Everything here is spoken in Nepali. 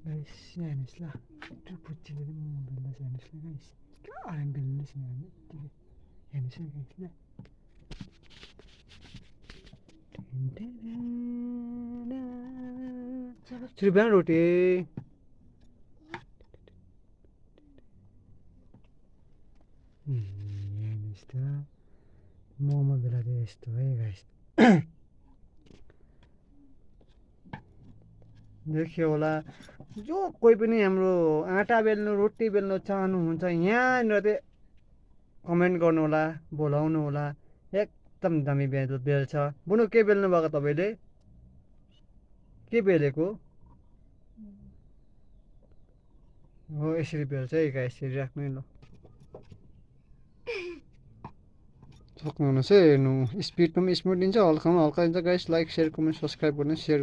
गाइस यहाँ हेर्नुहोस् ल त्यो पुच्चिले म बेल्दैछ हेर्नुहोस् ल गाइस क्या बेल्दैछ नि हामी यत्तिकै हेर्नुहोस् है गाइस ल सुरु बिहान रोटी हेर्नुहोस् त मोमो बेला त यस्तो है गाइस देखियो होला जो कोही पनि हाम्रो आँटा बेल्नु रोटी बेल्नु चाहनुहुन्छ यहाँनिर चाहिँ कमेन्ट गर्नु होला बोलाउनु होला एकदम दामी बेल्छ बुनु के बेल्नु भएको तपाईँले के बेलेको हो यसरी बेल्छ है गाइस यसरी राख्नु है ल सक्नुहुनेछ है हेर्नु स्पिडमा पनि स्मुथ दिन्छ हल्कामा हल्का दिन्छ guys like share comment subscribe गर्नु सेयर